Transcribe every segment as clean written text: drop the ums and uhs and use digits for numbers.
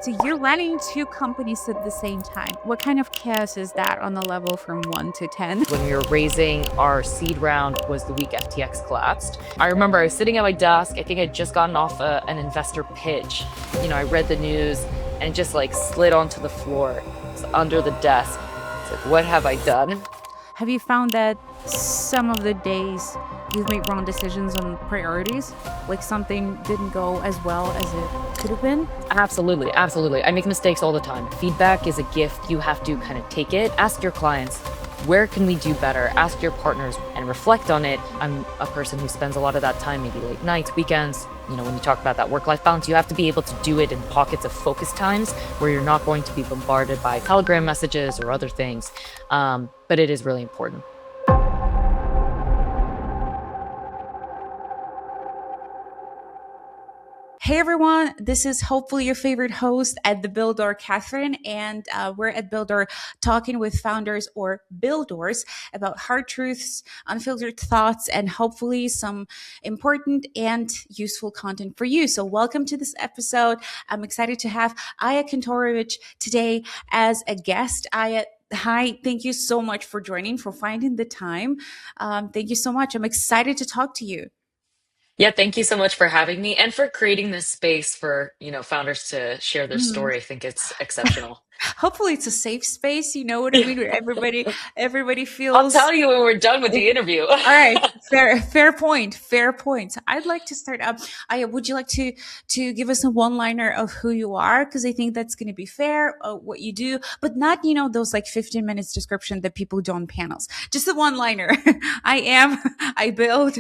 So you're running two companies at the same time. What kind of chaos is that on a level from 1 to 10? When we were raising our seed round was the week FTX collapsed. I remember I was sitting at my desk. I think I'd just gotten off an investor pitch. I read the news and it just slid onto the floor. It was under the desk. It's like, what have I done? Have you found that some of the days you've made wrong decisions on priorities? Like something didn't go as well as it could have been? Absolutely. I make mistakes all the time. Feedback is a gift. You have to kind of take it. Ask your clients, where can we do better? Ask your partners and reflect on it. I'm a person who spends a lot of that time, maybe late nights, weekends. When you talk about that work-life balance, you have to be able to do it in pockets of focus times where you're not going to be bombarded by Telegram messages or other things. But it is really important. Hey everyone, this is hopefully your favorite host at the Buildooor, Catherine, and we're at Buildooor talking with founders or builders about hard truths, unfiltered thoughts, and hopefully some important and useful content for you. So welcome to this episode. I'm excited to have Aya Kantorovich today as a guest. Aya, hi, thank you so much for joining, for finding the time. Thank you so much. I'm excited to talk to you. Yeah, thank you so much for having me and for creating this space for, founders to share their Mhm. story. I think it's exceptional. Hopefully it's a safe space, you know what I Yeah. mean? Where everybody I'll feels tell you when we're done with the interview. all right. Fair point. Fair point. So I'd like to start up. Aya, would you like to give us a one-liner of who you are? Because I think that's going to be fair, what you do, but not, those 15 minutes description that people do on panels. Just a one-liner. I build.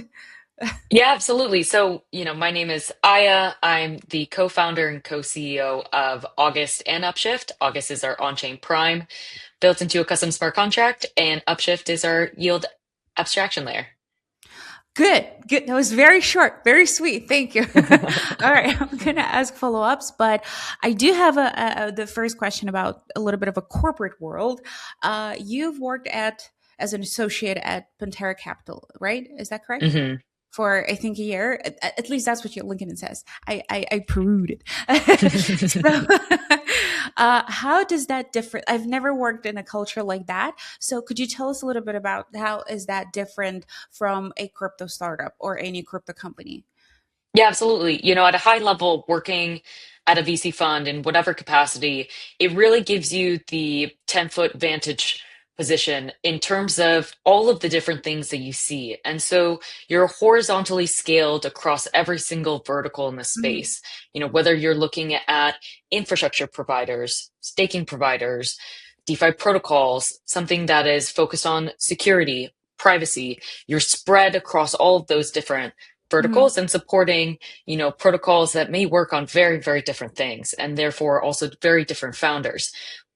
Yeah, absolutely. So, my name is Aya. I'm the co-founder and co-CEO of August and UpShift. August is our on-chain prime built into a custom smart contract, and UpShift is our yield abstraction layer. Good. That was very short, very sweet. Thank you. All right. I'm going to ask follow-ups, but I do have the first question about a little bit of a corporate world. You've worked as an associate at Pantera Capital, right? Is that correct? hmm For I think a year. At least that's what your LinkedIn says. I perused it. So, how does that differ? I've never worked in a culture like that. So could you tell us a little bit about how is that different from a crypto startup or any crypto company? Yeah, absolutely. At a high level, working at a VC fund in whatever capacity, it really gives you the 10-foot vantage position in terms of all of the different things that you see. And so you're horizontally scaled across every single vertical in the Mhm. space. Whether you're looking at infrastructure providers, staking providers, DeFi protocols, something that is focused on security, privacy, you're spread across all of those different Mhm. verticals and supporting, protocols that may work on very, very different things and therefore also very different founders.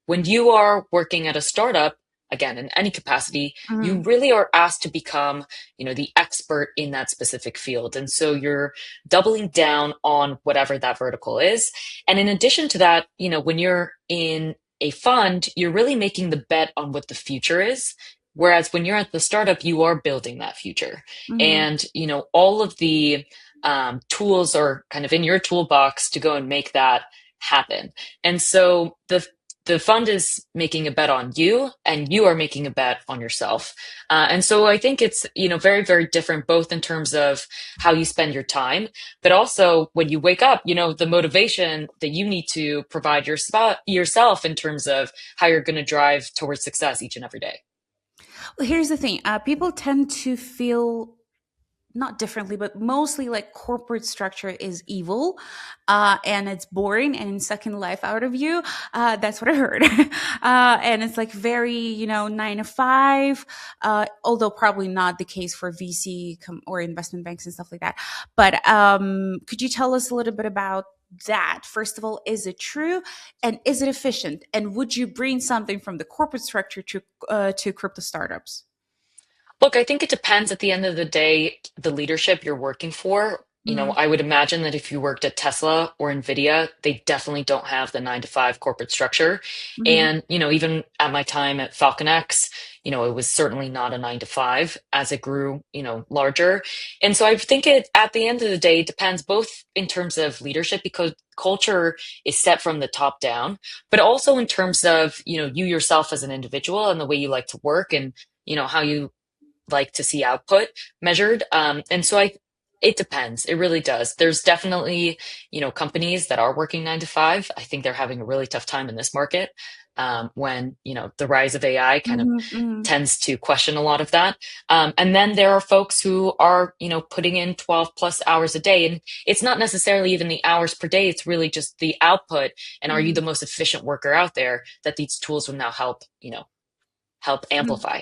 When you are working at a startup, again, in any capacity, you Mhm. really are asked to become, the expert in that specific field. And so you're doubling down on whatever that vertical is. And in addition to that, when you're in a fund, you're really making the bet on what the future is. Whereas when you're at the startup, you are building that future. Mhm. And, all of the tools are kind of in your toolbox to go and make that happen. And so the fund is making a bet on you and you are making a bet on yourself. And so I think it's, very, very different, both in terms of how you spend your time, but also when you wake up, the motivation that you need to provide yourself in terms of how you're going to drive towards success each and every day. Well, here's the thing. People tend to feel not differently, but mostly like corporate structure is evil, and it's boring and sucking life out of you. That's what I heard. And it's like very, 9 to 5, although probably not the case for VC or investment banks and stuff like that. But could you tell us a little bit about that? First of all, is it true? And is it efficient? And would you bring something from the corporate structure to crypto startups? Look, I think it depends at the end of the day, the leadership you're working for. Mm-hmm. I would imagine that if you worked at Tesla or Nvidia, they definitely don't have the 9 to 5 corporate structure. Mm-hmm. And, even at my time at Falcon X, it was certainly not a 9 to 5 as it grew, larger. And so I think it, at the end of the day, depends both in terms of leadership, because culture is set from the top down, but also in terms of, you yourself as an individual and the way you like to work, and, how you like to see output measured. And so it depends. It really does. There's definitely, companies that are working 9 to 5. I think they're having a really tough time in this market, when, the rise of AI kind of Mhm, mhm, tends to question a lot of that. And then there are folks who are, putting in 12 plus hours a day. And it's not necessarily even the hours per day. It's really just the output. And are you the mhm, most efficient worker out there that these tools will now help, help mhm. amplify?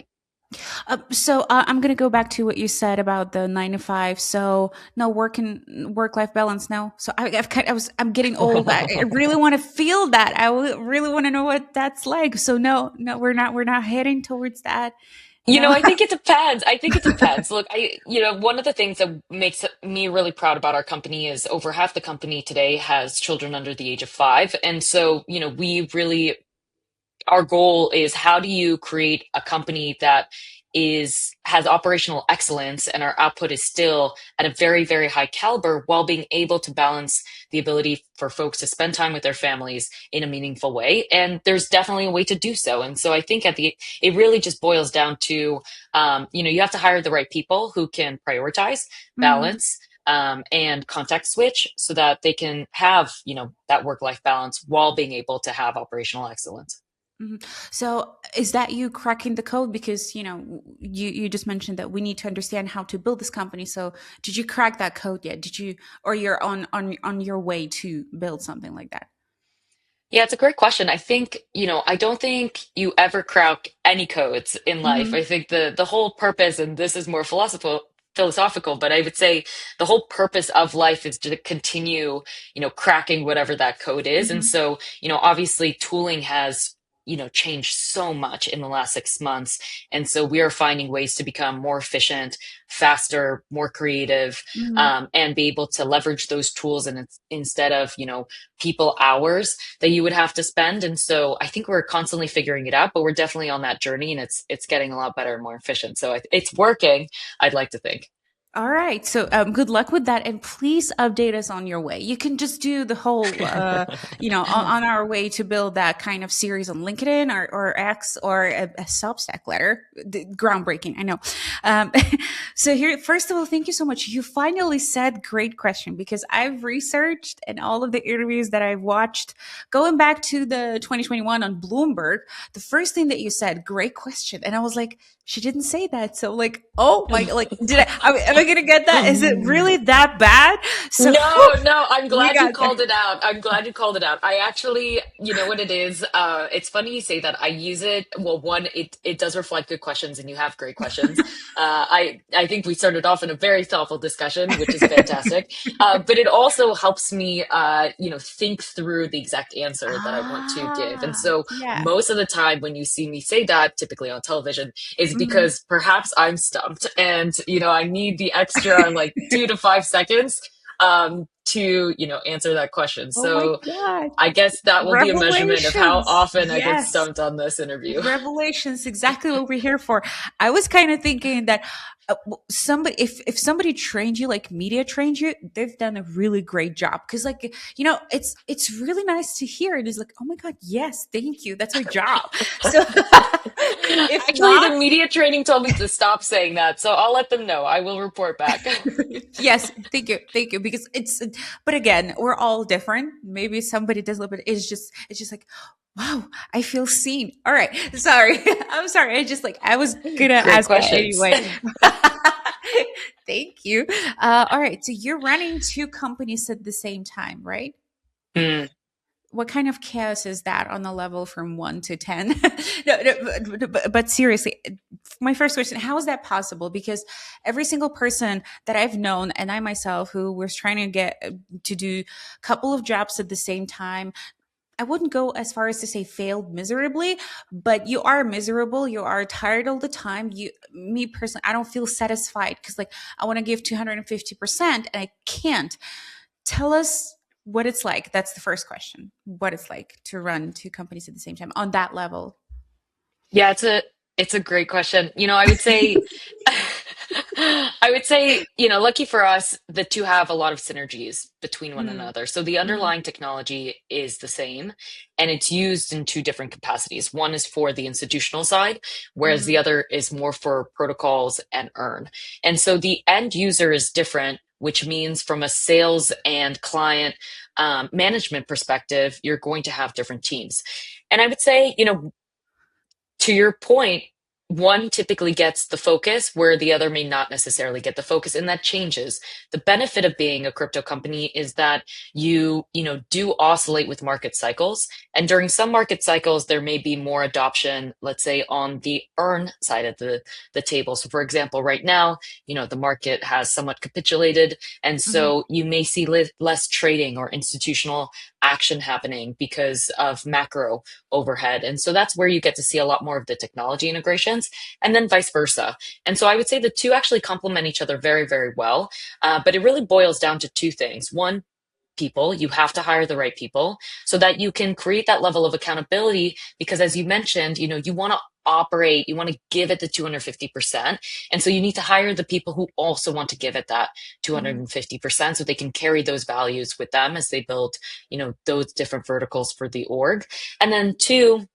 I'm going to go back to what you said about the 9 to 5. So no work life balance. No. So I'm getting old. I really want to feel that. Really want to know what that's like. So no, no, we're not heading towards that. No. I think it depends. I think it depends. Look, one of the things that makes me really proud about our company is over half the company today has children under the age of 5. And so, we really, our goal is, how do you create a company that has operational excellence and our output is still at a very, very high caliber, while being able to balance the ability for folks to spend time with their families in a meaningful way. And there's definitely a way to do so. And so I think it really just boils down to, you have to hire the right people who can prioritize Mhm, balance, and context switch, so that they can have, that work-life balance while being able to have operational excellence. mhm. So is that you cracking the code? Because you just mentioned that we need to understand how to build this company. So did you crack that code yet? Did you, or you're on your way to build something like that? Yeah, it's a great question. I think, I don't think you ever crack any codes in life. Mm-hmm. I think the whole purpose, and this is more philosophical, but I would say the whole purpose of life is to continue, cracking whatever that code is. And Mm-hmm. so, obviously tooling has, changed so much in the last 6 months. And so we are finding ways to become more efficient, faster, more creative, Mm-hmm. and be able to leverage those tools, and instead of, people hours that you would have to spend. And so I think we're constantly figuring it out, but we're definitely on that journey, and it's getting a lot better and more efficient. So it's working, I'd like to think. All right. So good luck with that. And please update us on your way. You can just do the whole, on our way to build that kind of series on LinkedIn or X or a Substack letter. Groundbreaking. I know. Um, so here, first of all, thank you so much. You finally said great question, because I've researched and all of the interviews that I've watched going back to the 2021 on Bloomberg. The first thing that you said, great question. And I was like, she didn't say that. So like, oh my, like, am I going to get that? Is it really that bad? So No, no, I'm we glad you got there. called it out. I'm glad you called it out. I actually, you know what it is? It's funny you say that. I use it. Well, one, it does reflect good questions, and you have great questions. I think we started off in a very thoughtful discussion, which is fantastic. But it also helps me, think through the exact answer that I want to give. And so Yeah. most of the time when you see me say that, typically on television, is Mhm. because perhaps I'm stumped, and, I need the extra like 2 to 5 seconds, to, answer that question. Oh my So God. I guess that will be a measurement of how Revelations. often I get Yes. stumped on this interview. Revelations, exactly what we're here for. I was kind of thinking that somebody, if somebody trained you like media trained you, they've done a really great job. Because like, it's really nice to hear it. It's like, oh my God, yes, thank you, that's our job. So if Actually, the not, media training told me to stop saying that, so I'll let them know. I will report back. yes, thank you, because but again, we're all different. Maybe somebody does a little bit. It's just like, wow, I feel seen. All right, sorry, I'm sorry. I was gonna Great ask that questions. anyway. Thank you. All right, so you're running two companies at the same time, right? Hmm. What kind of chaos is that on the level from 1 to 10? No, but seriously, my first question, how is that possible? Because every single person that I've known, and I myself, who was trying to get to do a couple of jobs at the same time, I wouldn't go as far as to say failed miserably, but you are miserable. You are tired all the time. Me personally, I don't feel satisfied, because like I want to give 250% and I can't. Tell us what it's like. That's the first question. What it's like to run two companies at the same time on that level. Yeah, It's a great question. I would say, I would say, lucky for us, the two have a lot of synergies between one Mm, another. So the mm, underlying technology is the same, and it's used in two different capacities. One is for the institutional side, whereas the mm, other is more for protocols and earn. And so the end user is different, which means from a sales and client management perspective, you're going to have different teams. And I would say, to your point, one typically gets the focus where the other may not necessarily get the focus, and that changes. The benefit of being a crypto company is that do oscillate with market cycles. And during some market cycles, there may be more adoption, let's say on the earn side of the table. So for example, right now, the market has somewhat capitulated. And mhm, so you may see less trading or institutional action happening because of macro overhead. And so that's where you get to see a lot more of the technology integrations, and then vice versa. And so I would say the two actually complement each other very, very well. But it really boils down to two things. One, people. You have to hire the right people so that you can create that level of accountability. Because as you mentioned, you want to operate, you want to give it the 250%. And so you need to hire the people who also want to give it that mhm, 250% so they can carry those values with them as they build, those different verticals for the org. And then two,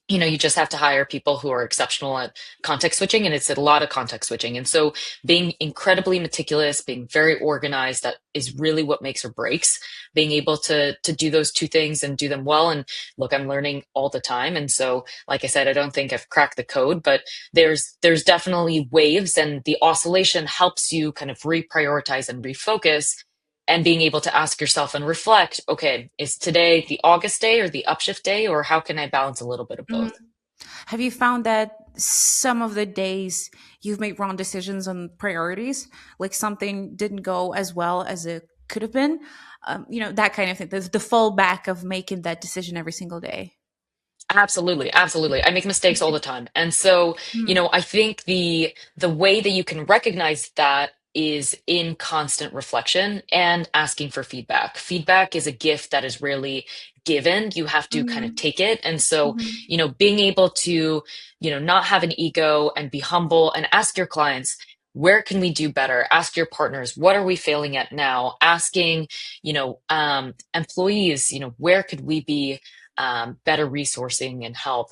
you just have to hire people who are exceptional at context switching, and it's a lot of context switching. And so being incredibly meticulous, being very organized, that is really what makes or breaks being able to do those two things and do them well. And look, I'm learning all the time. And so, like I said, I don't think I've cracked the code, but there's definitely waves, and the oscillation helps you kind of reprioritize and refocus, and being able to ask yourself and reflect, okay, is today the August day or the upshift day, or how can I balance a little bit of mhm. both? Have you found that some of the days you've made wrong decisions on priorities, like something didn't go as well as it could have been? That kind of thing. The fallback of making that decision every single day. Absolutely, absolutely. I make mistakes all the time. And so, Mm, I think the way that you can recognize that is in constant reflection and asking for feedback. Feedback is a gift that is rarely given. You have to kind of mhm, take it. And so, mhm, being able to, not have an ego and be humble and ask your clients, where can we do better? Ask your partners, what are we failing at now? Asking, employees, where could we be better resourcing and help,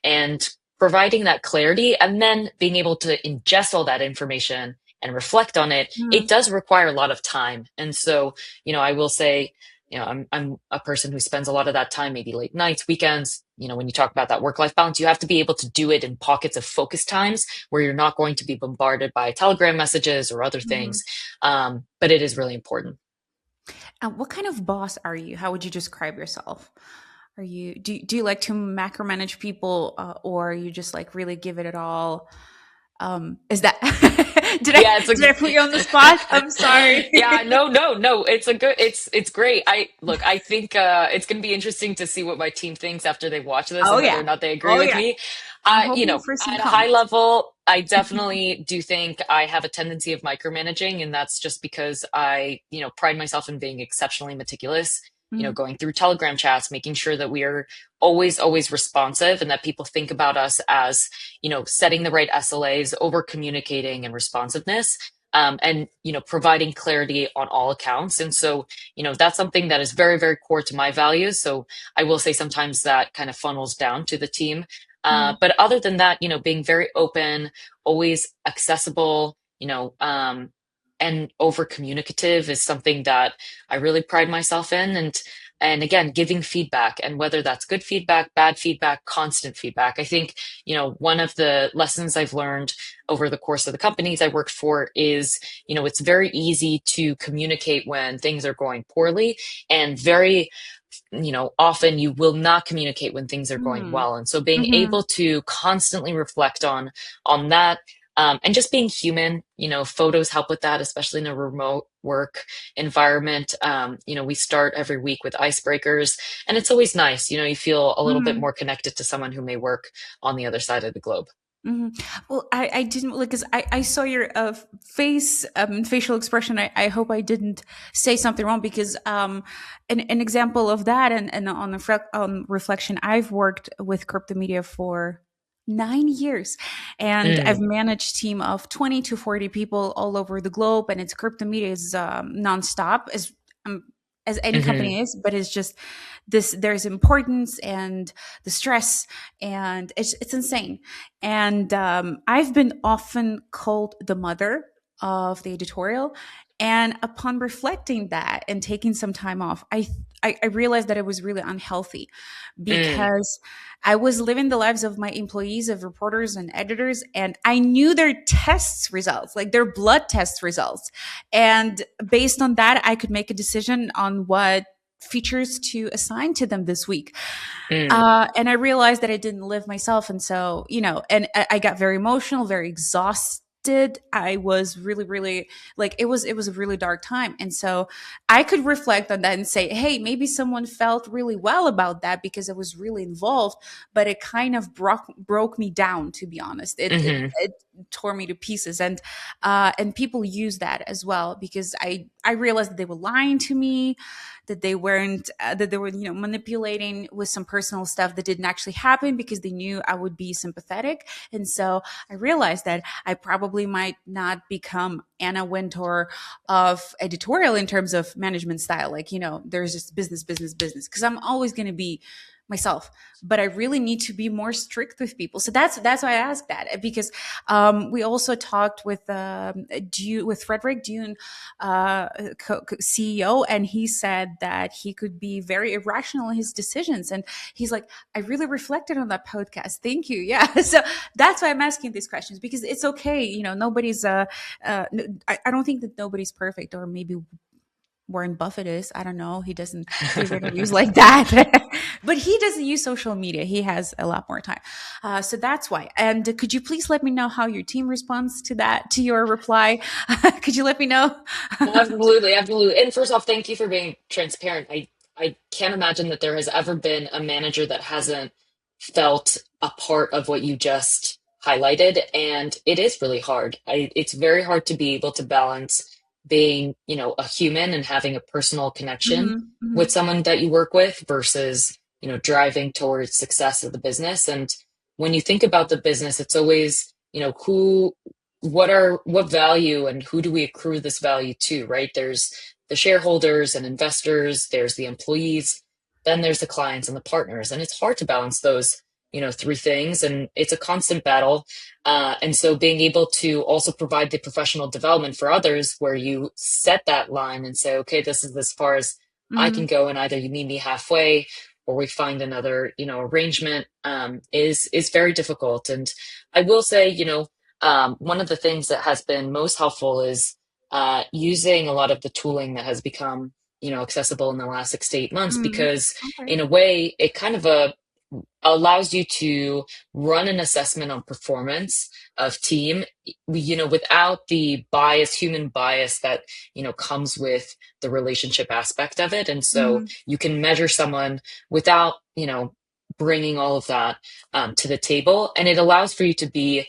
and providing that clarity, and then being able to ingest all that information and reflect on it. It mhm, does require a lot of time. And so, I will say, I'm a person who spends a lot of that time, maybe late nights, weekends. When you talk about that work-life balance, you have to be able to do it in pockets of focus times where you're not going to be bombarded by Telegram messages or other mhm. things. But it is really important. And what kind of boss are you? How would you describe yourself? Do you like to macromanage people, or you just like really give it all? Is that did I Yeah, it's did I put you on the spot? I'm sorry. yeah, no, no, no. It's great. I think it's gonna be interesting to see what my team thinks after they watch this Oh and whether yeah, or not they agree oh with yeah. me. I'm hoping for some At a high comments. level, I definitely do think I have a tendency of micromanaging, and that's just because I, pride myself in being exceptionally meticulous, Mhm, going through Telegram chats, making sure that we are always, always responsive, and that people think about us as, setting the right SLAs, over communicating and responsiveness. And providing clarity on all accounts. And so that's something that is very, very core to my values. So I will say sometimes that kind of funnels down to the team. mhm, But other than that, being very open, always accessible, and over communicative is something that I really pride myself in. And again, giving feedback, and whether that's good feedback, bad feedback, constant feedback. I think, one of the lessons I've learned over the course of the companies I worked for is, it's very easy to communicate when things are going poorly, and very, often you will not communicate when things are going mhm, well. And so being able mhm, to constantly reflect on that, and just being human, photos help with that, especially in a remote work environment. We start every week with icebreakers, and it's always nice. You feel a little bit mhm, more connected to someone who may work on the other side of the globe. mhm. Well, I didn't like because I saw your face facial expression. I hope I didn't say something wrong because an example of that and on reflection, I've worked with crypto media for 9 years. And I've Mm, managed team of 20 to 40 people all over the globe, and it's crypto media is nonstop um, as any hmm company is, but it's just this, there's importance and the stress, and it's insane. And I've been often called the mother of the editorial. And upon reflecting that and taking some time off, I realized that it was really unhealthy, mm, because I was living the lives of my employees, of reporters and editors, and I knew their tests results, like their blood test results. And based on that, I could make a decision on what features to assign to them this week. mm, And I realized that I didn't live myself. And so, and I got very emotional, very exhausted. I was really, really like, it was a really dark time. And so I could reflect on that and say, hey, maybe someone felt really well about that because I was really involved, but it kind of broke me down, to be honest. hmm It tore me to pieces. And people use that as well, because I realized that they were lying to me, that they weren't that they were, manipulating with some personal stuff that didn't actually happen, because they knew I would be sympathetic. And so I realized that I probably might not become Anna Wintour of editorial in terms of management style. Like, there's just business, business, business, because I'm always going to be myself, but I really need to be more strict with people. So that's why I asked that, because we also talked with Frederick Dune, CEO, and he said that he could be very irrational in his decisions. And he's like, I really reflected on that podcast. Thank you. Yeah. So that's why I'm asking these questions, because it's okay. Nobody's, I don't think that nobody's perfect, or maybe Warren Buffett is. I don't know. He doesn't give interviews like that, but he doesn't use social media. He has a lot more time. So that's why. And could you please let me know how your team responds to that, to your reply? Could you let me know? Absolutely, absolutely. And first off, thank you for being transparent. I can't imagine that there has ever been a manager that hasn't felt a part of what you just highlighted. And it is really hard. It's very hard to be able to balance being, a human and having a personal connection Hmm. with Hmm. someone that you work with versus, driving towards success of the business. And when you think about the business, it's always, what value and who do we accrue this value to, right? There's the shareholders and investors, there's the employees, then there's the clients and the partners, and it's hard to balance those three things, and it's a constant battle. And so being able to also provide the professional development for others where you set that line and say, okay, this is as far as I can Hmm. go, and either you meet me halfway or we find another arrangement, is very difficult. And I will say, one of the things that has been most helpful is using a lot of the tooling that has become, accessible in the last 6 to 8 months, Hmm. because Okay. in a way, it kind of allows you to run an assessment on performance of team, without the human bias that, comes with the relationship aspect of it. And so Hmm. you can measure someone without, bringing all of that to the table. And it allows for you to be,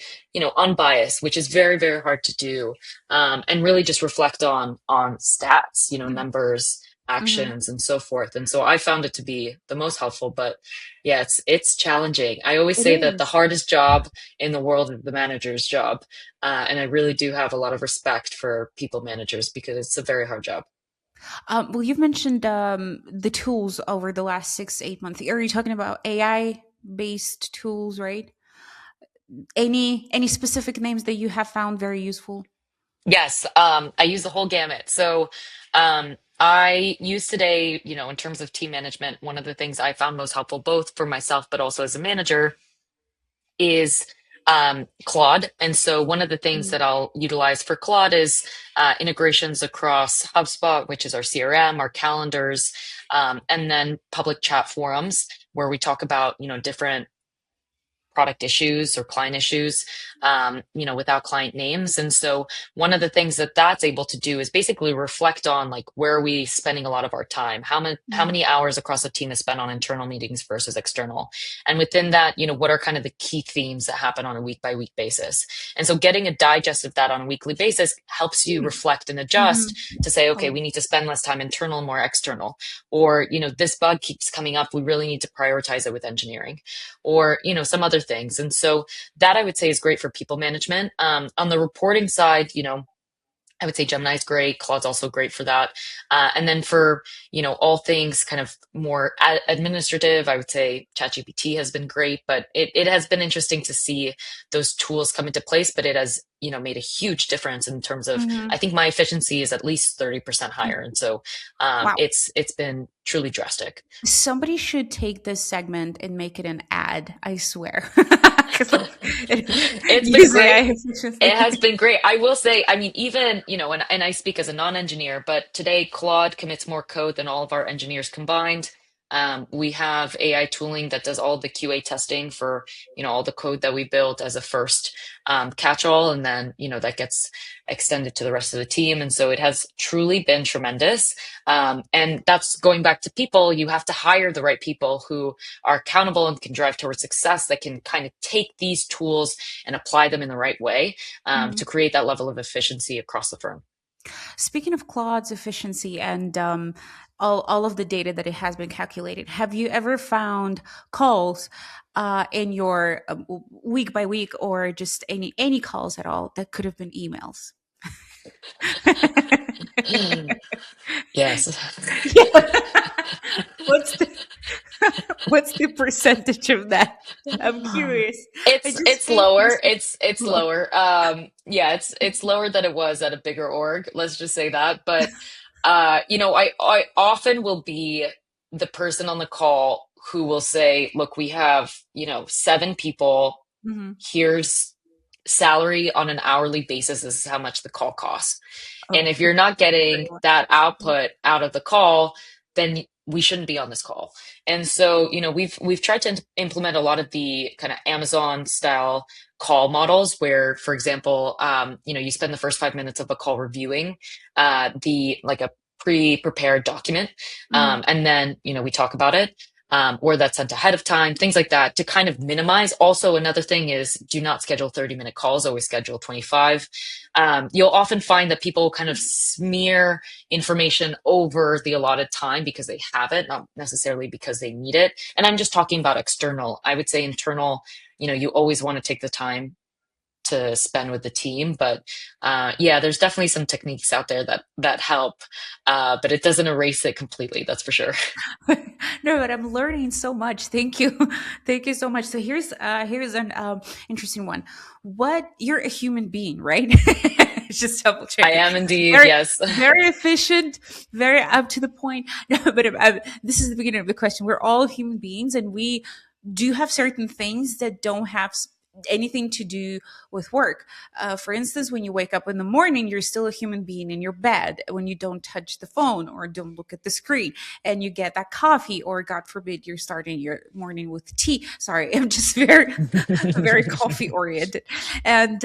unbiased, which is very, very hard to do. And really just reflect on stats, numbers, Hmm. actions, and so forth. And so I found it to be the most helpful. But yeah, it's challenging. I always It say that the is. hardest job in the world is the manager's job, and I really do have a lot of respect for people managers because it's a very hard job. Well, you've mentioned the tools over the last 6 8 months. Are you talking about AI based tools, right? Any specific names that you have found very useful? Yes, I use the whole gamut. So I use today, in terms of team management, one of the things I found most helpful, both for myself but also as a manager, is Claude. And so one of the things Mm. that I'll utilize for Claude is integrations across HubSpot, which is our CRM, our calendars, and then public chat forums where we talk about, different product issues or client issues, without client names. And so one of the things that that's able to do is basically reflect on like where are we spending a lot of our time, how Mm. many hours across the team is spent on internal meetings versus external, and within that, what are kind of the key themes that happen on a week by week basis. And so getting a digest of that on a weekly basis helps you Mm. reflect and adjust Mhm. to say, okay, Oh. we need to spend less time internal, more external, or this bug keeps coming up, we really need to prioritize it with engineering, or some other things. And so that I would say is great for people management. On the reporting side, I would say Gemini is great. Claude's also great for that. And then for, all things kind of more administrative, I would say ChatGPT has been great, but it has been interesting to see those tools come into place, but it has, made a huge difference in terms of, I Mhm. think my efficiency is at least 30% higher. And so Wow. it's been truly drastic. Somebody should take this segment and make it an ad, I swear. 'Cause It's been use AI great. It efficiently. has been great. I will say, I mean, even, and I speak as a non-engineer, but today Claude commits more code than all of our engineers combined. We have AI tooling that does all the QA testing for, all the code that we built as a first catch-all, and then, that gets extended to the rest of the team. And so it has truly been tremendous. And that's going back to people. You have to hire the right people who are accountable and can drive towards success, that can kind of take these tools and apply them in the right way to Mhm. create that level of efficiency across the firm. Speaking of Claude's efficiency and all of the data that it has been calculated, have you ever found calls in your week by week, or just any calls at all that could have been emails? Yes. Yeah. What's the what's the percentage of that? I'm curious. I It's just it's hate lower. this. It's lower. Yeah, it's lower than it was at a bigger org. Let's just say that. But I often will be the person on the call who will say, "Look, we have, 7 people. Mhm. Here's salary on an hourly basis. This is how much the call costs." And Oh, if you're not very getting well. that output out of the call, then we shouldn't be on this call. And so, we've tried to implement a lot of the kind of Amazon style call models where, for example, you spend the first 5 minutes of a call reviewing the like a pre-prepared document, Mhm. and then we talk about it. Or that's sent ahead of time, things like that to kind of minimize. Also, another thing is do not schedule 30-minute calls, always schedule 25. You'll often find that people kind of smear information over the allotted time because they have it, not necessarily because they need it. And I'm just talking about external. I would say internal, you always want to take the time to spend with the team. But yeah, there's definitely some techniques out there that help, but it doesn't erase it completely. That's for sure. No, but I'm learning so much. Thank you. Thank you so much. So here's an interesting one. What You're a human being, right? Just double I checking. am indeed, Very yes. very efficient, very up to the point. No, but this is the beginning of the question. We're all human beings, and we do have certain things that don't have anything to do with work. For instance, when you wake up in the morning, you're still a human being in your bed when you don't touch the phone or don't look at the screen, and you get that coffee, or God forbid, you're starting your morning with tea. Sorry, I'm just very coffee oriented. And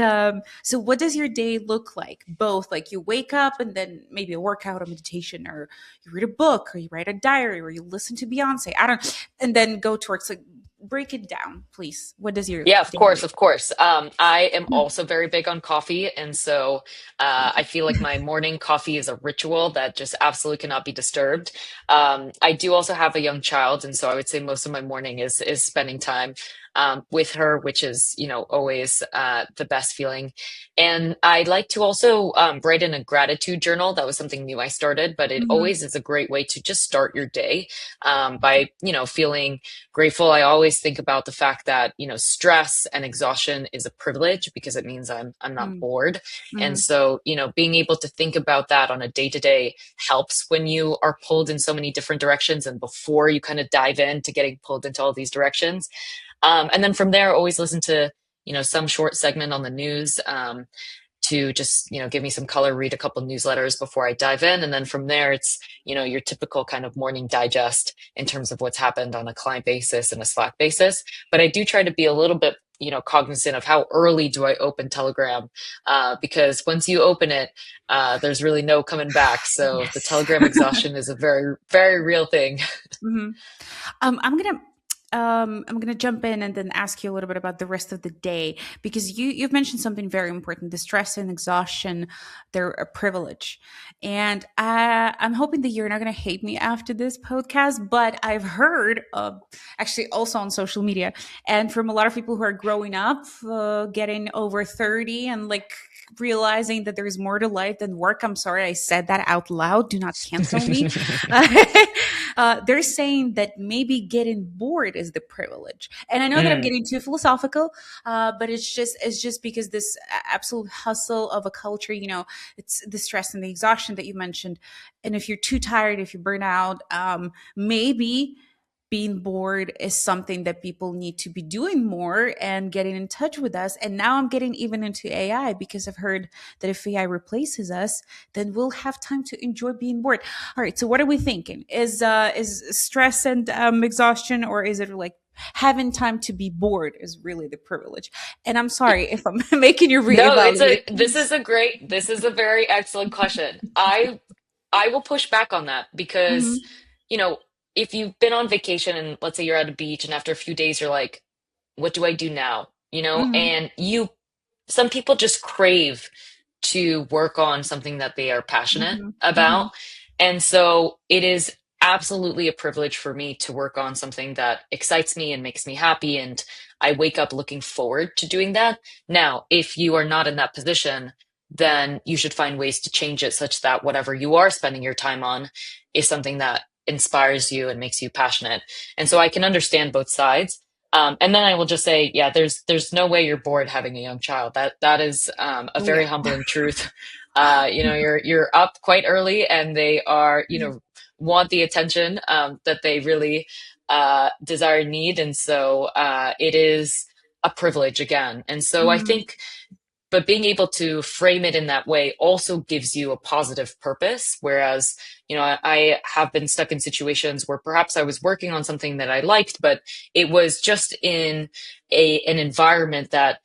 so, what does your day look like? Both, like you wake up and then maybe a workout, a meditation, or you read a book, or you write a diary, or you listen to Beyonce. I don't, and then go to work. So break it down, please. What does your Yeah, of day course, look of course. I am like? also very big on coffee, and so I feel like my morning coffee is a ritual that just absolutely cannot be disturbed. I do also have a young child, and so I would say most of my morning is spending time with her, which is always the best feeling. And I like to also write in a gratitude journal. That was something new I started, but it Mhm. always is a great way to just start your day by feeling grateful. I always think about the fact that, stress and exhaustion is a privilege because it means I'm not Mm, bored. And mm, so, being able to think about that on a day to day helps when you are pulled in so many different directions and before you kind of dive into getting pulled into all these directions. And then from there, always listen to, some short segment on the news. To just give me some color, read a couple newsletters before I dive in, and then from there it's your typical kind of morning digest in terms of what's happened on a client basis and a Slack basis. But I do try to be a little bit cognizant of how early do I open Telegram, because once you open it, there's really no coming back. So the yes. Telegram exhaustion is a very very real thing. Mhm. I'm gonna. I'm gonna jump in and then ask you a little bit about the rest of the day, because you've mentioned something very important. The stress and exhaustion, they're a privilege, and I'm hoping that you're not gonna hate me after this podcast. But I've heard, actually, also on social media, and from a lot of people who are growing up, getting over 30, and like realizing that there's more to life than work. I'm sorry I said that out loud. Do not cancel me. They're saying that maybe getting bored is the privilege, and I know that I'm Mm, getting too philosophical, but it's just because this absolute hustle of a culture, it's the stress and the exhaustion that you mentioned, and if you're too tired, if you burn out, maybe being bored is something that people need to be doing more and getting in touch with us. And now I'm getting even into AI, because I've heard that if AI replaces us, then we'll have time to enjoy being bored. All right, so what are we thinking? Is stress and exhaustion, or is it like having time to be bored is really the privilege? And I'm sorry if I'm making you no, reevaluate this things. is this is a very excellent question. I will push back on that because, Hmm. you know, if you've been on vacation and let's say you're at a beach and after a few days you're like, what do I do now? Hmm. And some people just crave to work on something that they are passionate Hmm. about. Hmm. And so it is absolutely a privilege for me to work on something that excites me and makes me happy. And I wake up looking forward to doing that. Now, if you are not in that position, then you should find ways to change it such that whatever you are spending your time on is something that inspires you and makes you passionate. And so I can understand both sides. And then I will just say, yeah, there's no way you're bored having a young child. That is a Oh very yeah. humbling truth. You're up quite early, and they are, want the attention that they really desire and need, and so it is a privilege again. And so I Hmm. think but being able to frame it in that way also gives you a positive purpose. Whereas, I have been stuck in situations where perhaps I was working on something that I liked, but it was just in an environment that,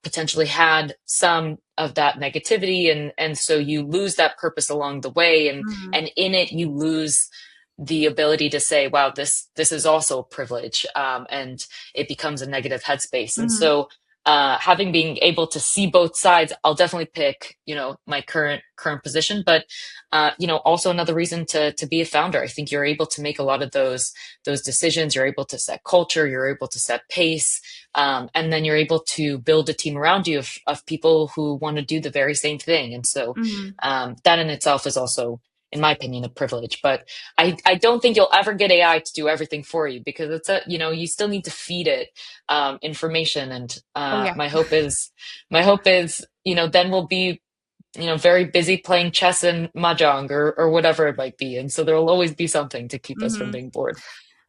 potentially had some of that negativity. And so you lose that purpose along the way. Hmm. And in it, you lose the ability to say, wow, this is also a privilege. And it becomes a negative headspace. And Hmm. so, having being able to see both sides, I'll definitely pick, my current position. But also another reason to be a founder. I think you're able to make a lot of those decisions. You're able to set culture. You're able to set pace, and then you're able to build a team around you of people who want to do the very same thing. And so Hmm. that in itself is also, in my opinion, a privilege. But I don't think you'll ever get AI to do everything for you because you still need to feed it information. And Oh yeah. my hope is, then we'll be, very busy playing chess and mahjong or whatever it might be. And so there will always be something to keep us from Hmm. being bored.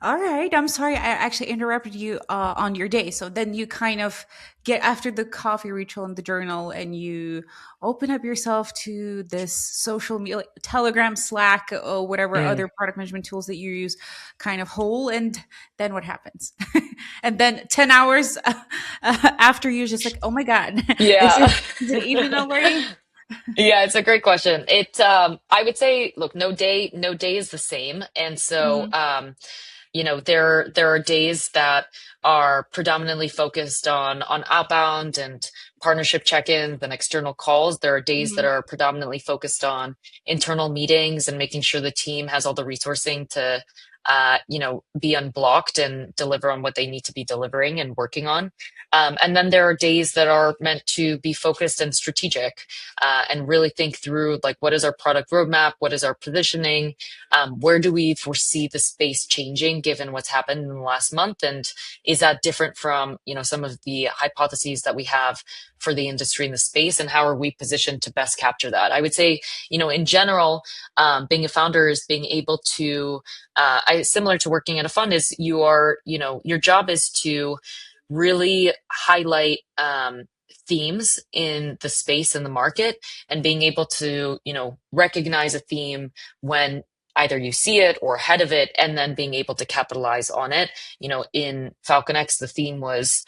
All right. I'm sorry. I actually interrupted you on your day. So then you kind of get after the coffee ritual in the journal, and you open up yourself to this social media, like Telegram, Slack, or whatever Mm, other product management tools that you use, kind of whole. And then what happens? And then 10 hours after, you're just like, oh my God, is yeah. it evening already? Yeah, it's a great question. I would say, look, no day is the same. And so, Hmm. there are days that are predominantly focused on outbound and partnership check-ins and external calls. There are days that Hmm. are predominantly focused on internal meetings and making sure the team has all the resourcing to be unblocked and deliver on what they need to be delivering and working on. And then there are days that are meant to be focused and strategic, and really think through like what is our product roadmap, what is our positioning, where do we foresee the space changing given what's happened in the last month? And is that different from, some of the hypotheses that we have for the industry in the space? And how are we positioned to best capture that? I would say, in general, being a founder is being able to, similar to working at a fund is your job is to really highlight, themes in the space and the market and being able to, recognize a theme when either you see it or ahead of it, and then being able to capitalize on it. In Falcon X, the theme was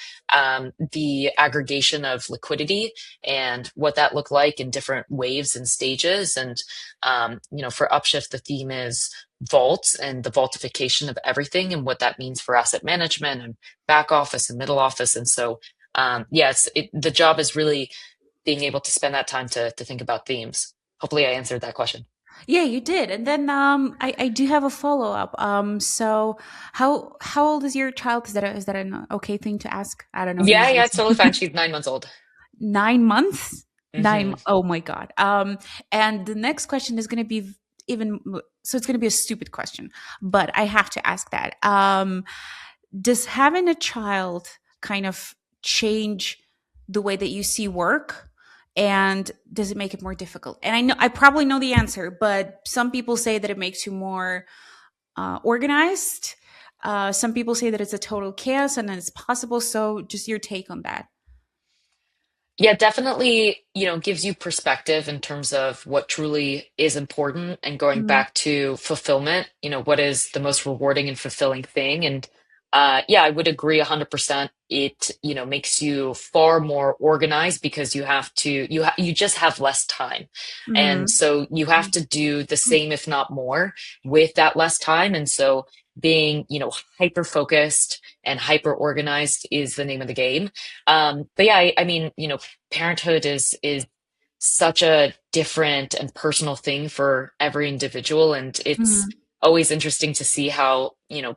the aggregation of liquidity and what that looked like in different waves and stages. And for UpShift, the theme is vaults and the vaultification of everything and what that means for asset management and back office and middle office. And so, yes, the job is really being able to spend that time to think about themes. Hopefully, I answered that question. Yeah, you did. And then I do have a follow up. So how old is your child? Is that an okay thing to ask? I don't know Yeah, who's yeah, it's totally listening. fine. She's 9 months old. 9 months. Hmm. Oh my god. And the next question is going to be even so it's going to be a stupid question, but I have to ask that. Does having a child kind of change the way that you see work? And does it make it more difficult? And I know I probably know the answer, but some people say that it makes you more organized. Some people say that it's a total chaos and it's possible. So, just your take on that. Yeah, definitely, gives you perspective in terms of what truly is important and going Mm, back to fulfillment, what is the most rewarding and fulfilling thing. And yeah, I would agree 100%. It, makes you far more organized because you just have less time. And mm, so you have to do the same, if not more, with that less time. And so being, hyper focused and hyper organized is the name of the game. But yeah, I mean, parenthood is such a different and personal thing for every individual, and it's mm. always interesting to see how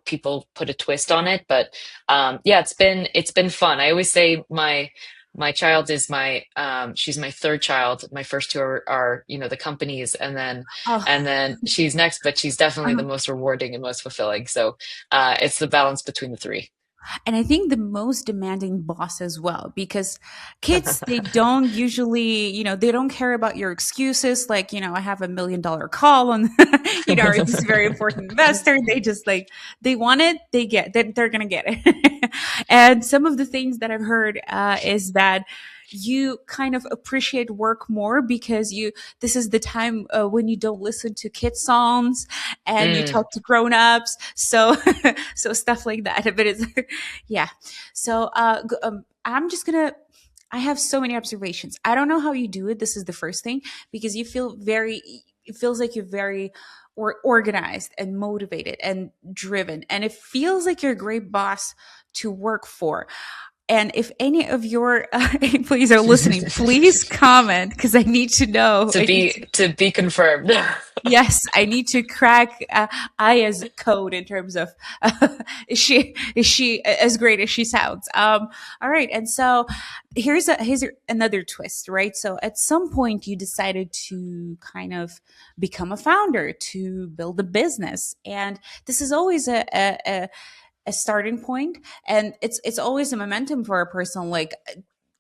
people put a twist on it. But yeah, it's been fun. I always say my child is she's my third child. My first two are the companies, and then Oh, she's next, but she's definitely the uh-huh. most rewarding and most fulfilling. So it's the balance between the three. And I think the most demanding boss as well, because kids, they don't usually, they don't care about your excuses. Like, I have $1 million call on, or this very important investor. They just like, they want it, they're going to get it. And some of the things that I've heard is that you kind of appreciate work more because this is the time when you don't listen to kid songs and you Mm. talk to grown-ups. So, so stuff like that. But it's, yeah. So I'm just gonna. I have so many observations. I don't know how you do it. This is the first thing because you feel very. It feels like you're very organized and motivated and driven, and it feels like you're a great boss to work for. And if any of your employees are listening, please comment because I need to know. to be to be confirmed. Yes, I need to crack Aya's code in terms of is she as great as she sounds. All right, and so here's another twist, right? So at some point you decided to kind of become a founder to build a business, and this is always a starting point, and it's always a momentum for a person. Like,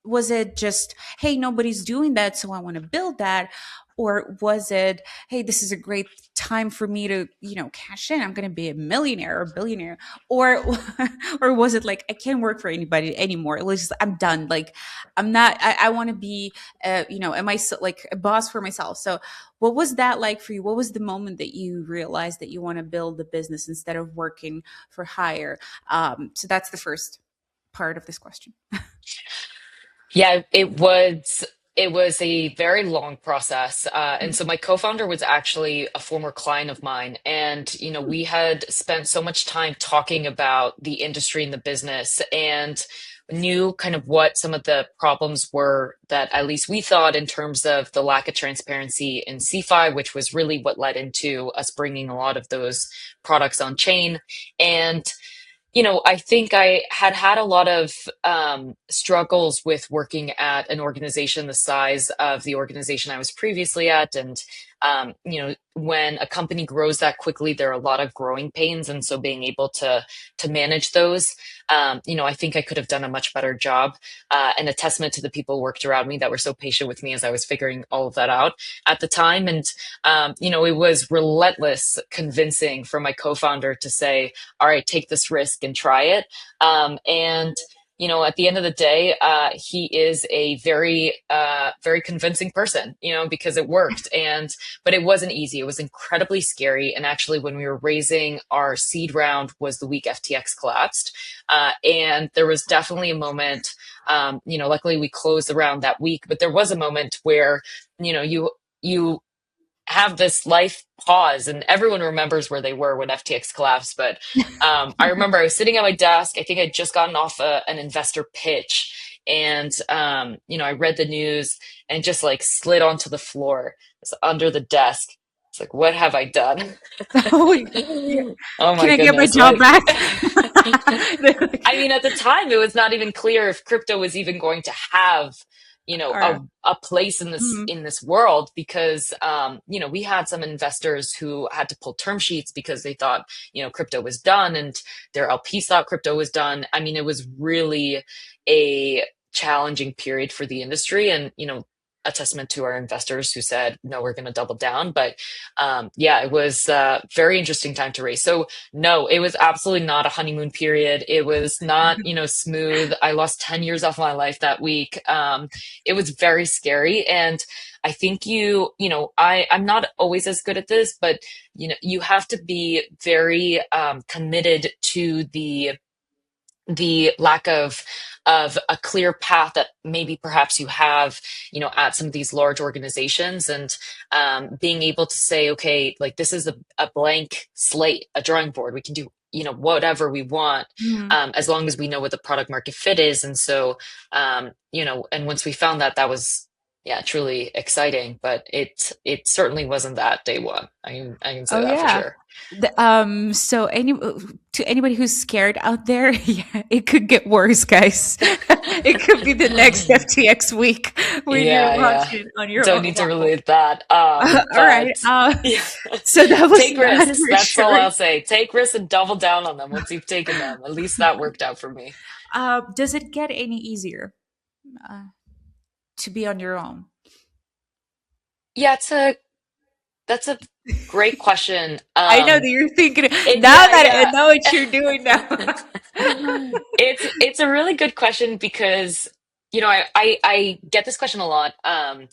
was it just, hey, nobody's doing that, so I want to build that? Or was it, hey, this is a great time for me to, cash in, I'm going to be a millionaire or billionaire? Or or was it like, I can't work for anybody anymore, at least I'm done, like I'm not, I want to be am I like a boss for myself? So what was that like for you? What was the moment that you realized that you want to build a business instead of working for hire? So that's the first part of this question. Yeah, it was a very long process. And so my co-founder was actually a former client of mine. And, we had spent so much time talking about the industry and the business and knew kind of what some of the problems were that at least we thought in terms of the lack of transparency in CeFi, which was really what led into us bringing a lot of those products on chain. And I think I had a lot of struggles with working at an organization the size of the organization I was previously at. And, when a company grows that quickly, there are a lot of growing pains. And so being able to manage those, I think I could have done a much better job, and a testament to the people who worked around me that were so patient with me as I was figuring all of that out at the time. And, it was relentless convincing for my co-founder to say, all right, take this risk and try it. And at the end of the day, he is a very, very convincing person, because it worked. But it wasn't easy. It was incredibly scary. And actually, when we were raising our seed round, was the week FTX collapsed, and there was definitely a moment. Luckily we closed the round that week, but there was a moment where, you have this life pause, and everyone remembers where they were when FTX collapsed. But I remember I was sitting at my desk. I think I'd just gotten off an investor pitch, and I read the news and just like slid onto the floor. It's under the desk. It's like, what have I done? Oh, yeah. Oh Can my I get my goodness, job what? back? I mean, at the time, it was not even clear if crypto was even going to have, All right. a place in this Mhm. world because, we had some investors who had to pull term sheets because they thought, crypto was done, and their LPs thought crypto was done. I mean, it was really a challenging period for the industry, and a testament to our investors who said, no, we're going to double down. But yeah, it was a very interesting time to raise. So no, it was absolutely not a honeymoon period. It was not, smooth. I lost 10 years off my life that week. It was very scary. And I think I'm not always as good at this, but you have to be very committed to the lack of a clear path that maybe perhaps you have at some of these large organizations, and being able to say, okay, like this is a blank slate, a drawing board. We can do whatever we want, Mhm. as long as we know what the product market fit is. And so and once we found that, that was, yeah, truly exciting. But it certainly wasn't that day one. I can say Oh that for yeah. sure. So to anybody who's scared out there, yeah, it could get worse, guys. It could be the next FTX week when you're Yeah, yeah. launching on your Don't own need to wallet. relate that. All right. But yeah. So that was Take not risks. That's all I'll reassuring. say. Take risks and double down on them once you've taken them. At least that worked out for me. Does it get any easier uh, to be on your own? Yeah, that's a great question. I know that you're thinking now Yeah, that I yeah. know what you're doing now. It's a really good question because I get this question a lot. Oh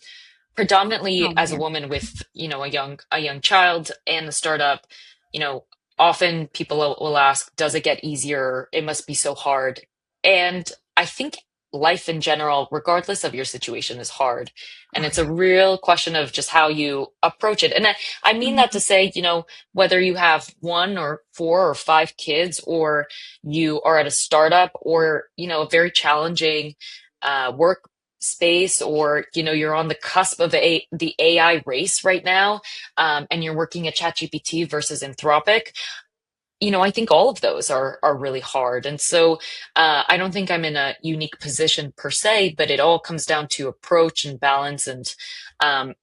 Predominantly as a man. woman with a young child and the startup, you know often people will ask, does it get easier? It must be so hard. And I think life in general, regardless of your situation, is hard, and Oh it's a yeah. real question of just how you approach it. And I mean that to Mhm. say, whether you have one or four or five kids, or you are at a startup, or a very challenging work space, or you're on the cusp of the AI race right now, and you're working at ChatGPT versus Anthropic. I think all of those are really hard. And so I don't think I'm in a unique position per se, but it all comes down to approach and balance,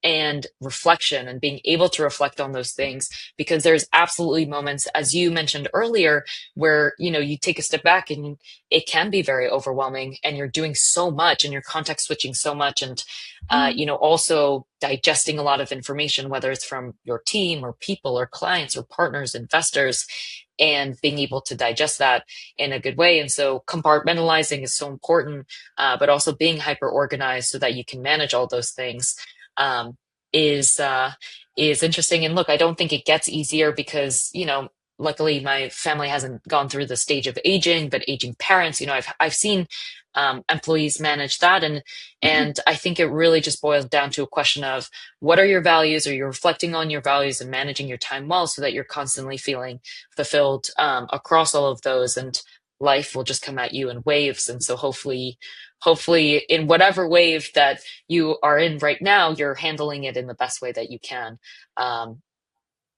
and reflection, and being able to reflect on those things. Because there's absolutely moments, as you mentioned earlier, where you take a step back, and it can be very overwhelming, and you're doing so much, and you're context switching so much, and Mhm. also digesting a lot of information, whether it's from your team or people or clients or partners, investors, and being able to digest that in a good way. And so compartmentalizing is so important, but also being hyper organized so that you can manage all those things, um, is is interesting. And look, I don't think it gets easier because luckily my family hasn't gone through the stage of aging, but aging parents, I've seen employees manage that, and I think it really just boils down to a question of, what are your values? Are you reflecting on your values and managing your time well, so that you're constantly feeling fulfilled across all of those, and life will just come at you in waves. And so hopefully in whatever wave that you are in right now, you're handling it in the best way that you can. um,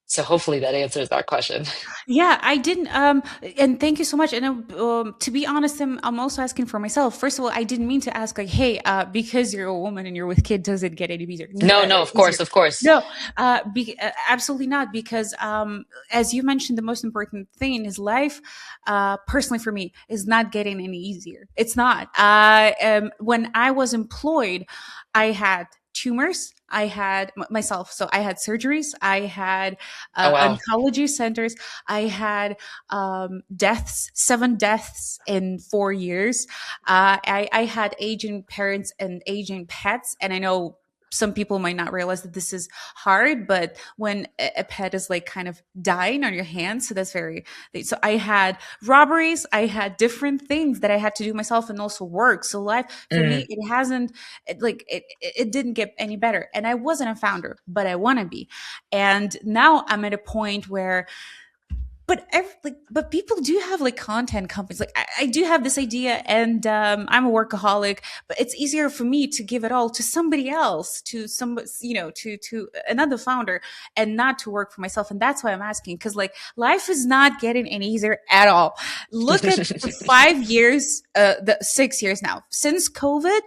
so hopefully that answers that question. Yeah, I didn't. And thank you so much. And to be honest, I'm also asking for myself. First of all, I didn't mean to ask like, hey, because you're a woman and you're with kid, does it get any easier? No, no, of Easier? course, of course. No, absolutely not. Because as you mentioned, the most important thing in his life, personally for me, is not getting any easier. It's not. When I was employed, I had tumors. I had myself, so I had surgeries. I had Oh wow. oncology centers. I had deaths, 7 deaths in 4 years. I had aging parents and aging pets, and I know some people might not realize that this is hard, but when a pet is like kind of dying on your hands, so that's very, so I had robberies, I had different things that I had to do myself, and also work. So life for Mm, me, it hasn't, it didn't get any better. And I wasn't a founder, but I want to be. And now I'm at a point where, but people do have like content companies. Like I do have this idea, and I'm a workaholic, but it's easier for me to give it all to somebody else, to some, to another founder, and not to work for myself. And that's why I'm asking, because like life is not getting any easier at all. Look at the 5 years, the 6 years now since COVID.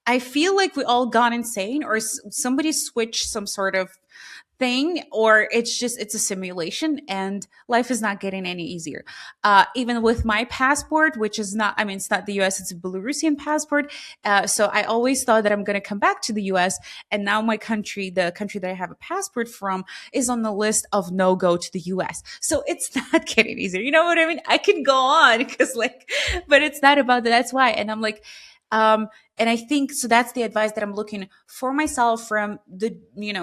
I feel like we all gone insane, or somebody switched some sort of thing, or it's a simulation, and life is not getting any easier. Even with my passport, which is not, I mean, it's not the US, it's a Belarusian passport. So I always thought that I'm going to come back to the US, and now my country, the country that I have a passport from, is on the list of no go to the US. So it's not getting easier, you know what I mean? I can go on because like, but it's not about that. That's why. And I'm like, and I think so that's the advice that I'm looking for myself from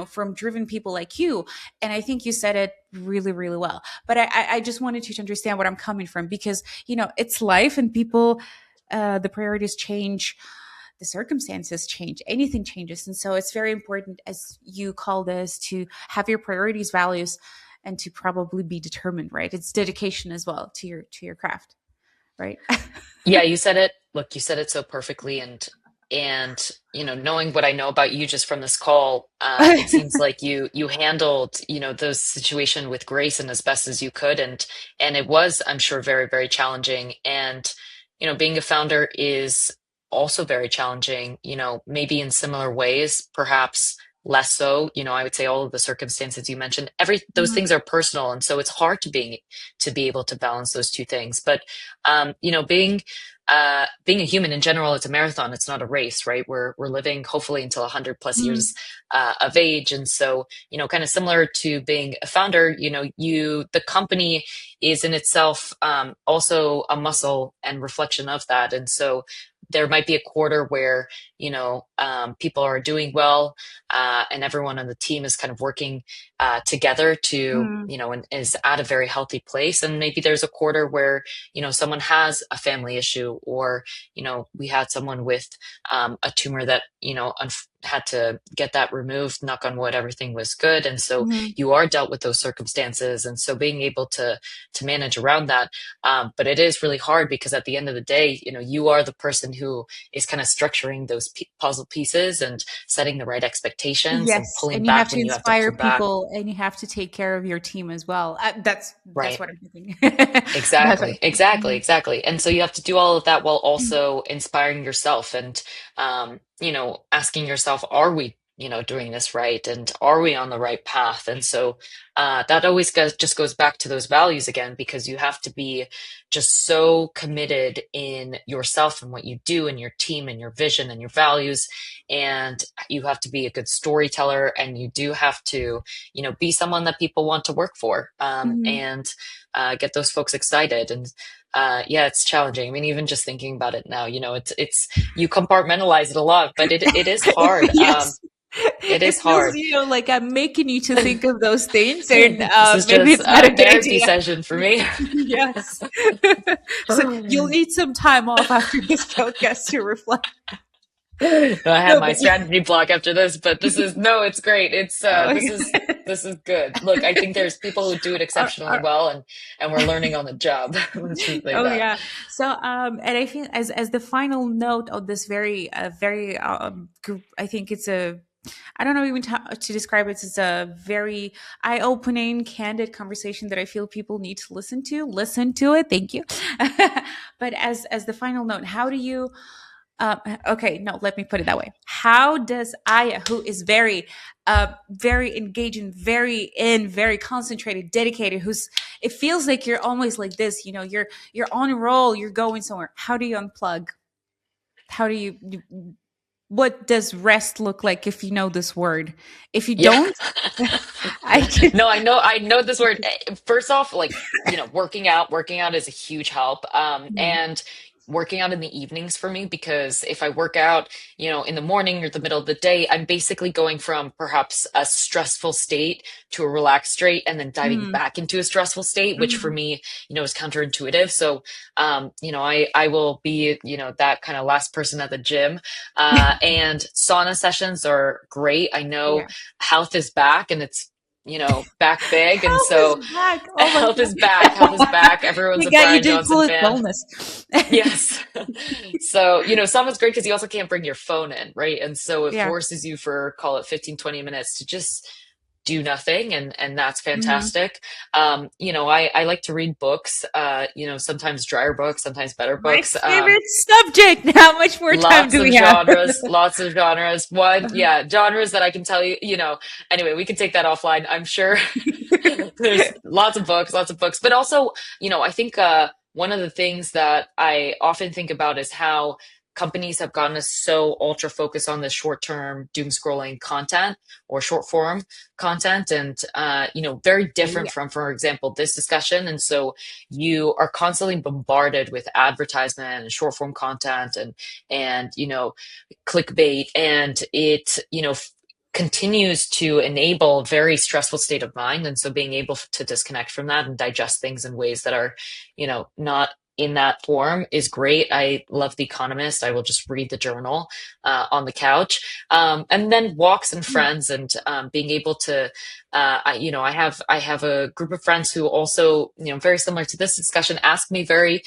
from driven people like you. And I think you said it really, really well. But I just wanted you to understand where I'm coming from, because, it's life, and people, the priorities change, the circumstances change, anything changes. And so it's very important, as you call this, to have your priorities, values, and to probably be determined, right? It's dedication as well to your craft, right? yeah, you said it. Look, you said it so perfectly, and knowing what I know about you just from this call, it seems like you handled those situation with grace and as best as you could, and it was, I'm sure, very, very challenging. And being a founder is also very challenging. Maybe in similar ways, perhaps less so. I would say all of the circumstances you mentioned, every those Mhm. things are personal, and so it's hard to be able to balance those two things. But being a human in general, it's a marathon. It's not a race, right? We're living hopefully until 100 plus Mhm. years of age, and so kind of similar to being a founder. The company is in itself also a muscle and reflection of that, and so there might be a quarter where people are doing well, and everyone on the team is kind of working together to Mhm. and is at a very healthy place, and maybe there's a quarter where someone has a family issue, or we had someone with a tumor that had to get that removed. Knock on wood, everything was good, and so Mhm. you are dealt with those circumstances, and so being able to manage around that. But it is really hard, because at the end of the day, you are the person who is kind of structuring those puzzle pieces and setting the right expectations and Yes, pulling and you back have to when you have to inspire pull back. people, and you have to take care of your team as well. That's Right. what I'm thinking. That's what I'm Exactly, exactly, thinking. exactly. And so you have to do all of that while Mhm. also inspiring yourself and, asking yourself, are we, doing this right? And are we on the right path? And so that always just goes back to those values again, because you have to be just so committed in yourself and what you do and your team and your vision and your values. And you have to be a good storyteller, and you do have to, be someone that people want to work for. Mhm. And get those folks excited. And yeah, it's challenging. I mean, even just thinking about it now, it's you compartmentalize it a lot, but it is hard. Yes. It It is feels, hard. like I'm making you to think of those things, and This is maybe just it's not a a good therapy idea. session for me. Yes. So you'll need some time off after this podcast to reflect. I have No, my but strategy block after this, but this is no, it's great. It's oh my this is good. Look, I think there's people who do it exceptionally God. well, and we're learning on the job. Let's just say Oh that. yeah. So and I feel, as the final note of this very I think it's a, I don't know even to describe it. It's a very eye-opening, candid conversation that I feel people need to listen to. Listen to it. Thank you. But as the final note, how do you? Okay, no, let me put it that way. How does Aya, who is very engaging, very concentrated, dedicated, who's, it feels like you're always like this, you're on a roll, you're going somewhere. How do you unplug? How do what does rest look like, if you know this word? If you Yeah. don't, I can. No, I know this word. First off, like, working out is a huge help. And working out in the evenings for me, because if I work out, in the morning or the middle of the day, I'm basically going from perhaps a stressful state to a relaxed state and then diving Mm, back into a stressful state, which for mm. me, is counterintuitive. So, I will be, that kind of last person at the gym. And sauna sessions are great. I know Yeah. health is back and it's, back big. And Health is so back. Oh my health is back. Health is God. back. Everyone's My a God, you Brian did Johnson call it fan. wellness. Yes. So, sauna's great because you also can't bring your phone in, right? And so it Yeah. forces you for, call it 15, 20 minutes to just do nothing. And that's Hmm. fantastic. I like to read books, sometimes drier books, sometimes better My books. favorite subject. How much more time Lots do of we have? genres, lots of genres. One, yeah, genres that I can tell you, anyway, we can take that offline. I'm sure there's lots of books, but also, I think one of the things that I often think about is how companies have gotten us so ultra focused on the short term doom scrolling content or short form content, and very Oh, different yeah. from, for example, this discussion. And so you are constantly bombarded with advertisement and short form content and clickbait, and it continues to enable a very stressful state of mind. And so being able to disconnect from that and digest things in ways that are not in that form is great. I love The Economist. I will just read the journal on the couch, and then walks and friends, and being able to I have a group of friends who also, very similar to this discussion, ask me very,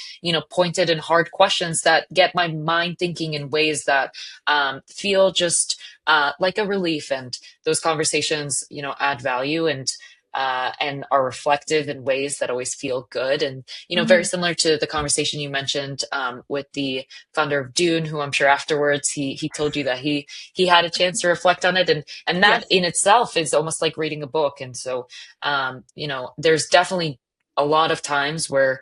pointed and hard questions that get my mind thinking in ways that feel just like a relief. And those conversations, add value and are reflective in ways that always feel good. And, very Mhm. similar to the conversation you mentioned with the founder of Dune, who I'm sure afterwards he told you that he had a chance to reflect on it. And that Yes. in itself is almost like reading a book. And so, there's definitely a lot of times where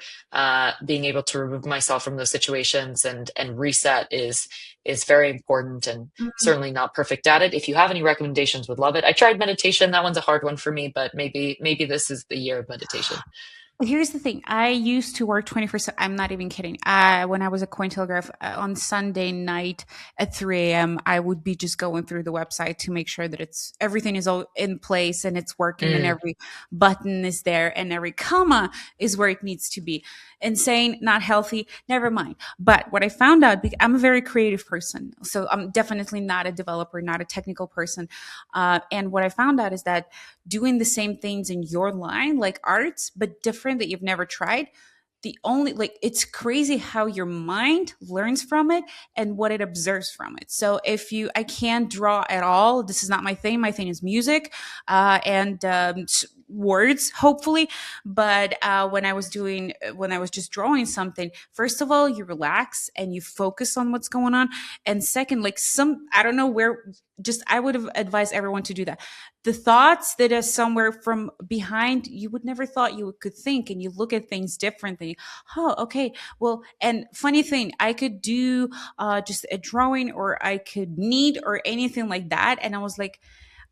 being able to remove myself from those situations and reset is very important, and Mhm. certainly not perfect at it. If you have any recommendations, would love it. I tried meditation. That one's a hard one for me, but maybe this is the year of meditation. Here's the thing. I used to work 24/7. I'm not even kidding. When I was a Cointelegraph on Sunday night at 3 a.m., I would be just going through the website to make sure that everything is all in place and it's working and Mm, every button is there and every comma is where it needs to be. Insane, not healthy, never mind. But what I found out, because I'm a very creative person, so I'm definitely not a developer, not a technical person. And what I found out is that doing the same things in your line, like arts, but different that you've never tried. The only, like, it's crazy how your mind learns from it and what it observes from it. So if I can't draw at all, this is not my thing. My thing is music and words, hopefully. But when I was just drawing something, first of all, you relax and you focus on what's going on. And second, like I don't know where, just I would have advised everyone to do that. The thoughts that are somewhere from behind you would never thought you could think, and you look at things differently. Oh, okay. Well, and funny thing, I could do just a drawing, or I could knit, or anything like that, and I was like,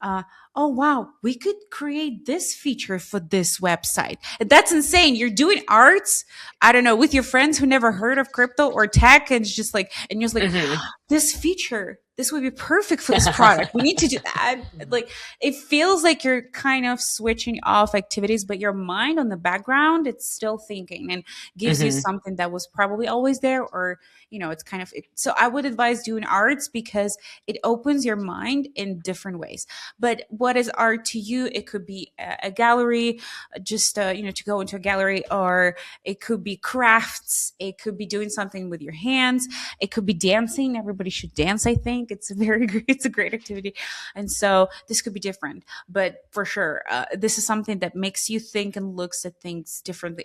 uh, oh wow, we could create this feature for this website. And that's insane. You're doing arts, I don't know, with your friends who never heard of crypto or tech, and it's just like, and you're just like, mhm. this feature, this would be perfect for this product. We need to do that. Like, it feels like you're kind of switching off activities, but your mind on the background, it's still thinking and gives you Mhm. something that was probably always there, or it's kind of so I would advise doing arts because it opens your mind in different ways. But what is art to you? It could be a gallery, just to go into a gallery, or it could be crafts, it could be doing something with your hands, it could be dancing. Everybody should dance. I think it's a very great, it's a great activity, and so this could be different. But for sure, this is something that makes you think and looks at things differently.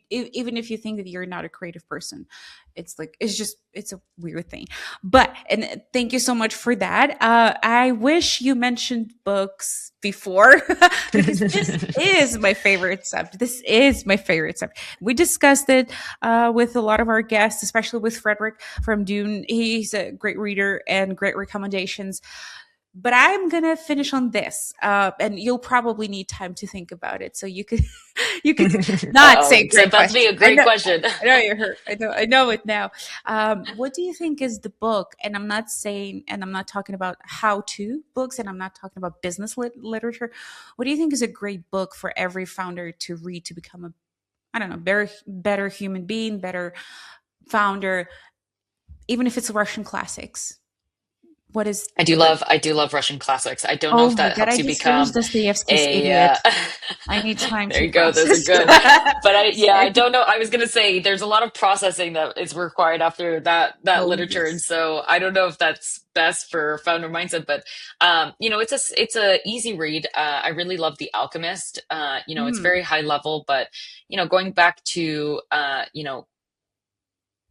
Even if you think that you're not a creative person, it's like it's a weird thing. But and thank you so much for that. I wish you mentioned books before because this is my favorite subject. This is my favorite subject. We discussed it with a lot of our guests, especially with Frederick from Dune. He's a great reader and great recommendations. but I'm gonna finish on this, and you'll probably need time to think about it. So you could, you could not Uh-oh, say it's great about to be question. a great question. I know you're hurt. I know it now. What do you think is the book? And I'm not saying, and I'm not talking about how-to books, and I'm not talking about business literature. What do you think is a great book for every founder to read to become a, I don't know, better human being, better founder, even if it's Russian classics? What is a great? I do love Russian classics. I don't know Oh if my that God, helps I you just finished become Dostoevsky's a Idiot. I need time there to you go. Those are process. good. But I Sorry. don't know. I was gonna say there's a lot of processing that is required after that Oh, literature, and yes. so I don't know if that's best for founder mindset. But it's a easy read. I really love The Alchemist. It's Mm, very high level, but going back to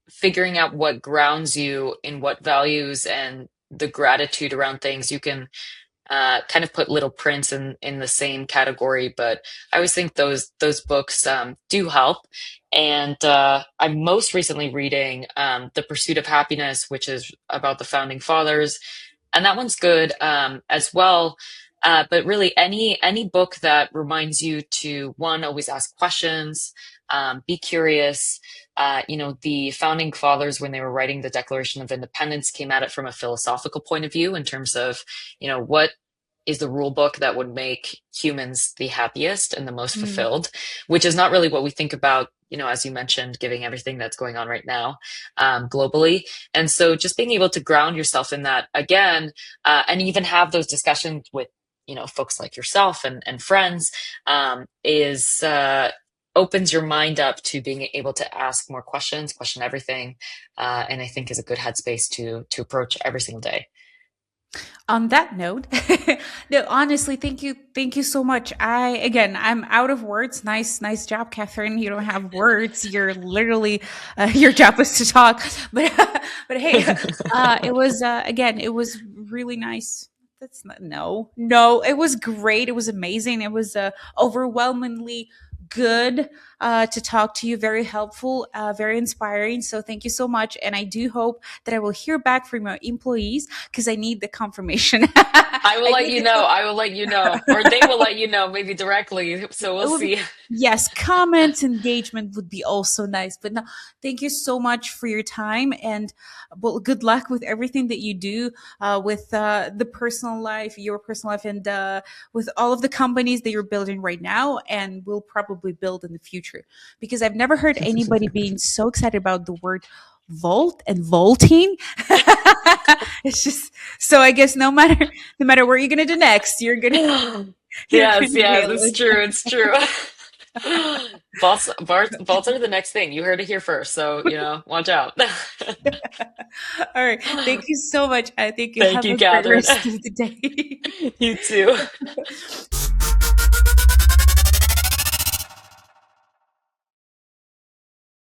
figuring out what grounds you in what values and the gratitude around things, you can kind of put Little Prince in the same category, but I always think those books do help. And I'm most recently reading The Pursuit of Happiness, which is about the founding fathers, and that one's good as well. But really, any book that reminds you to one, always ask questions, be curious. The founding fathers, when they were writing the Declaration of Independence, came at it from a philosophical point of view in terms of, what is the rule book that would make humans the happiest and the most mm. fulfilled, which is not really what we think about, as you mentioned, giving everything that's going on right now globally. And so just being able to ground yourself in that again, and even have those discussions with, folks like yourself and friends, is opens your mind up to being able to ask more questions, question everything, and I think is a good headspace to approach every single day. On that note, no, honestly, thank you so much. I'm out of words. Nice job, Catherine. You don't have words. You're literally, your job is to talk. But, but hey, it was really nice. That's not, no, it was great. It was amazing. It was overwhelmingly good to talk to you. Very helpful, very inspiring. So thank you so much. And I do hope that I will hear back from your employees because I need the confirmation. I will I let need you the know. I will let you know, or they will let you know, maybe directly. So it we'll would be, see. yes, comments, engagement would be also nice. But no, thank you so much for your time, and well, good luck with everything that you do, with the personal life, your personal life, and with all of the companies that you're building right now and will probably build in the future, because I've never heard anybody being so excited about the word vault and vaulting. It's just, so I guess no matter what you're gonna do next, you're Yes, gonna yes, nail it's it. true. It's true. Vaults are the next thing. You heard it here first, so watch out. All right. Thank you so much. I think you Thank have you, a great Catherine. rest of the day. You too.